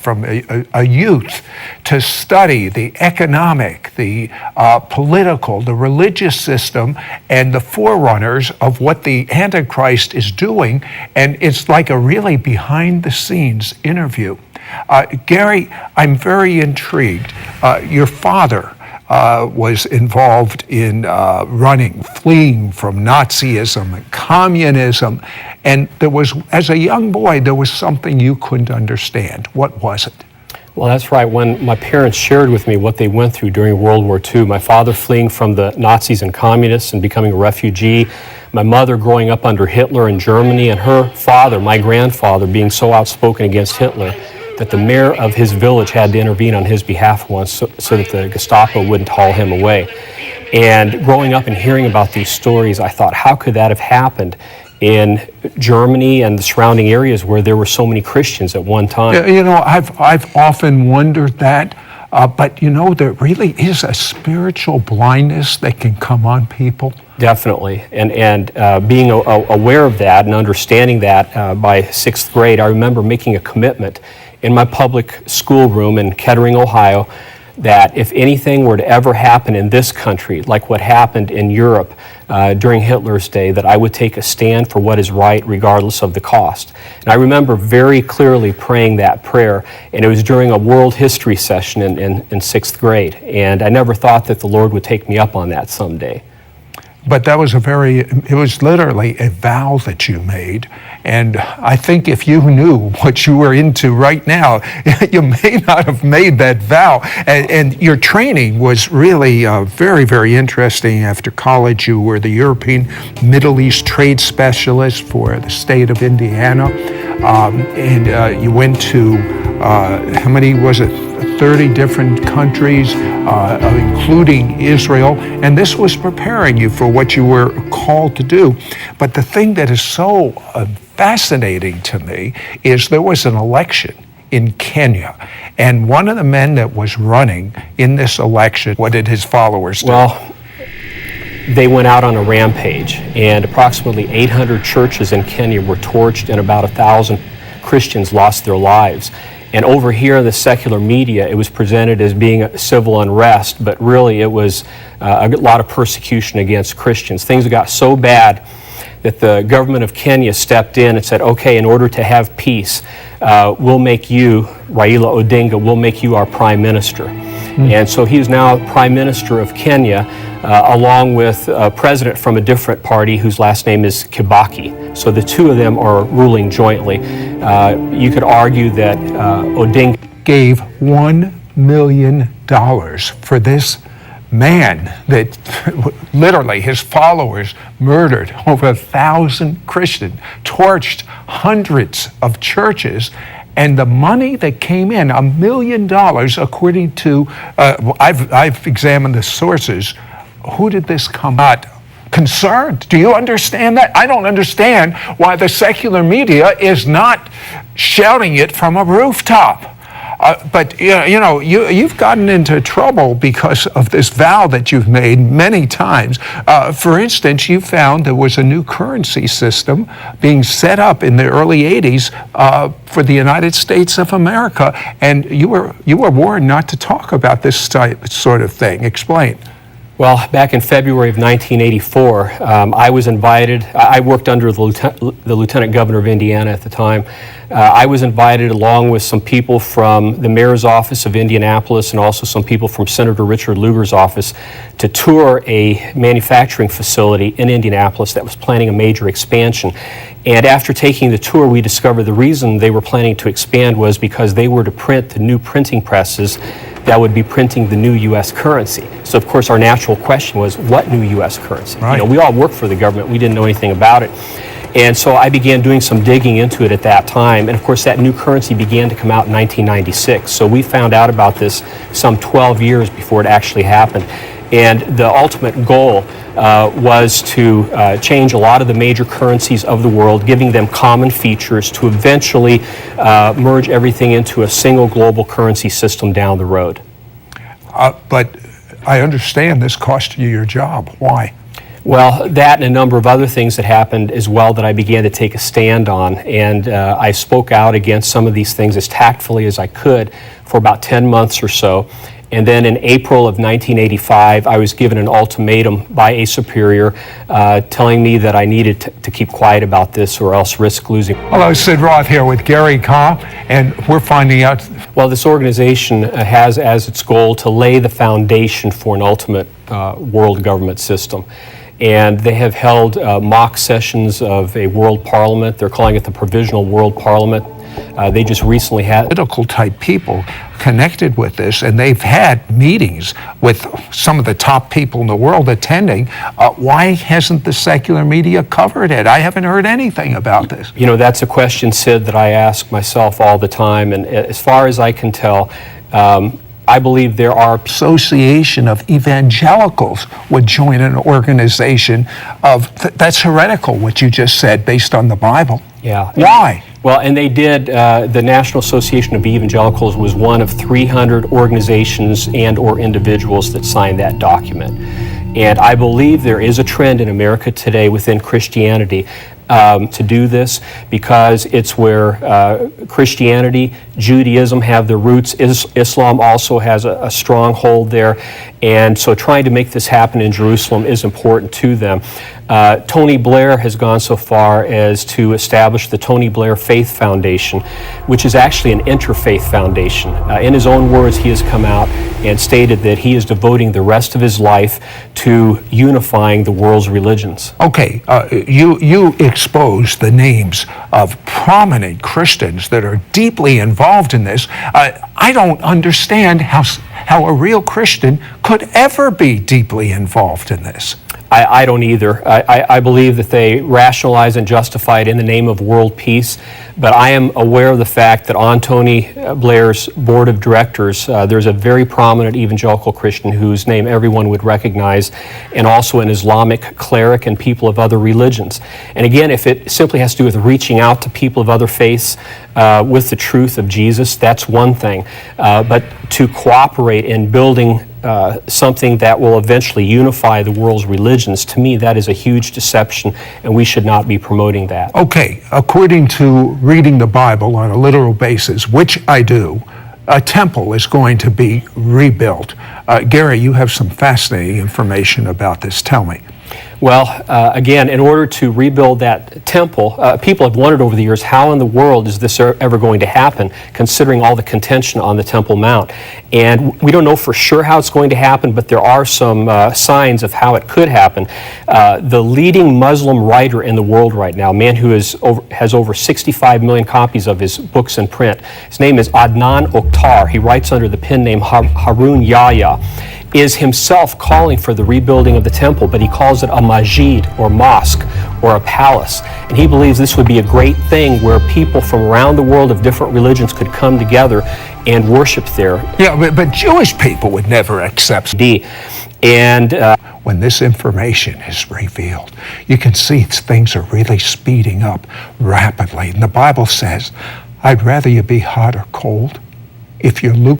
from a youth to study the economic, the political, the religious system, and the forerunners of what the Antichrist is doing. And it's like a really behind-the-scenes interview. Gary, I'm very intrigued. Your father was involved in fleeing from Nazism and communism. And there was, as a young boy, there was something you couldn't understand. What was it? Well, that's right. When my parents shared with me what they went through during World War II, my father fleeing from the Nazis and communists and becoming a refugee, my mother growing up under Hitler in Germany, and her father, my grandfather, being so outspoken against Hitler that the mayor of his village had to intervene on his behalf once so that the Gestapo wouldn't haul him away. And growing up and hearing about these stories, I thought, how could that have happened in Germany and the surrounding areas where there were so many Christians at one time? You know, I've often wondered that, but you know, there really is a spiritual blindness that can come on people. Definitely, and being aware of that and understanding that by 6th grade, I remember making a commitment in my public schoolroom in Kettering, Ohio, that if anything were to ever happen in this country, like what happened in Europe during Hitler's day, that I would take a stand for what is right regardless of the cost. And I remember very clearly praying that prayer, and it was during a world history session in 6th grade. And I never thought that the Lord would take me up on that someday. But that was it was literally a vow that you made. And I think if you knew what you were into right now, you may not have made that vow. And your training was really very, very interesting. After college, you were the European Middle East Trade Specialist for the state of Indiana. And you went to, how many was it? 30 different countries, including Israel, and this was preparing you for what you were called to do. But the thing that is so fascinating to me is there was an election in Kenya, and one of the men that was running in this election, what did his followers do? Well, they went out on a rampage, and approximately 800 churches in Kenya were torched, and about 1,000 Christians lost their lives. And over here in the secular media, it was presented as being a civil unrest, but really it was a lot of persecution against Christians. Things got so bad that the government of Kenya stepped in and said, okay, in order to have peace, we'll make you, Raila Odinga, we'll make you our prime minister. And so he is now Prime Minister of Kenya, along with a president from a different party whose last name is Kibaki. So the two of them are ruling jointly. You could argue that Odinga gave $1 million for this man that literally his followers murdered over 1,000 Christians, torched hundreds of churches. And the money that came in, $1 million, according to, I've examined the sources. Who did this come out? Concerned. Do you understand that? I don't understand why the secular media is not shouting it from a rooftop. But you know, you've gotten into trouble because of this vow that you've made many times. For instance, you found there was a new currency system being set up in the early 80s for the United States of America, and you were warned not to talk about this sort of thing. Explain. Well, back in February of 1984, I was invited. I worked under the Lieutenant Governor of Indiana at the time. I was invited along with some people from the Mayor's office of Indianapolis and also some people from Senator Richard Lugar's office to tour a manufacturing facility in Indianapolis that was planning a major expansion. And after taking the tour, we discovered the reason they were planning to expand was because they were to print the new printing presses that would be printing the new U.S. currency. So, of course, our natural question was, what new U.S. currency? Right. You know, we all work for the government. We didn't know anything about it. And so I began doing some digging into it at that time. And, of course, that new currency began to come out in 1996. So we found out about this some 12 years before it actually happened. And the ultimate goal was to change a lot of the major currencies of the world, giving them common features to eventually merge everything into a single global currency system down the road. But I understand this cost you your job. Why? Well, that and a number of other things that happened as well that I began to take a stand on. And I spoke out against some of these things as tactfully as I could for about 10 months or so. And then in April of 1985, I was given an ultimatum by a superior telling me that I needed to keep quiet about this or else risk losing. Hello, Sid Roth here with Gary Carr, and we're finding out. Well, this organization has as its goal to lay the foundation for an ultimate world government system. And they have held mock sessions of a world parliament. They're calling it the Provisional World Parliament. They just recently had Political type people connected with this, and they've had meetings with some of the top people in the world attending. Why hasn't the secular media covered it? I haven't heard anything about this. You know, that's a question, Sid, that I ask myself all the time. And as far as I can tell, I believe there are Association of evangelicals would join an organization of that's heretical, what you just said, based on the Bible. Yeah. Why? Well, and they did, the National Association of Evangelicals was one of 300 organizations and or individuals that signed that document. And I believe there is a trend in America today within Christianity to do this because it's where Christianity, Judaism have their roots. Islam also has a strong hold there. And so trying to make this happen in Jerusalem is important to them. Tony Blair has gone so far as to establish the Tony Blair Faith Foundation, which is actually an interfaith foundation. In his own words, he has come out and stated that he is devoting the rest of his life to unifying the world's religions. Okay, you expose the names of prominent Christians that are deeply involved in this. I don't understand how a real Christian could ever be deeply involved in this. I don't either. I believe that they rationalize and justify it in the name of world peace, but I am aware of the fact that on Tony Blair's board of directors, there's a very prominent evangelical Christian whose name everyone would recognize, and also an Islamic cleric and people of other religions. And again, if it simply has to do with reaching out to people of other faiths with the truth of Jesus, that's one thing. But to cooperate in building something that will eventually unify the world's religions, to me, that is a huge deception, and we should not be promoting that. Okay, according to reading the Bible on a literal basis, which I do, a temple is going to be rebuilt. Gary, you have some fascinating information about this. Tell me. Well, again, in order to rebuild that temple, people have wondered over the years, how in the world is this ever going to happen, considering all the contention on the Temple Mount? And we don't know for sure how it's going to happen, but there are some signs of how it could happen. The leading Muslim writer in the world right now, a man who has over 65 million copies of his books in print, his name is Adnan Oktar. He writes under the pen name Harun Yahya, is himself calling for the rebuilding of the temple, but he calls it a masjid or mosque or a palace. And he believes this would be a great thing where people from around the world of different religions could come together and worship there. Yeah, but Jewish people would never accept. And when this information is revealed, you can see things are really speeding up rapidly. And the Bible says, I'd rather you be hot or cold. If you're lukewarm,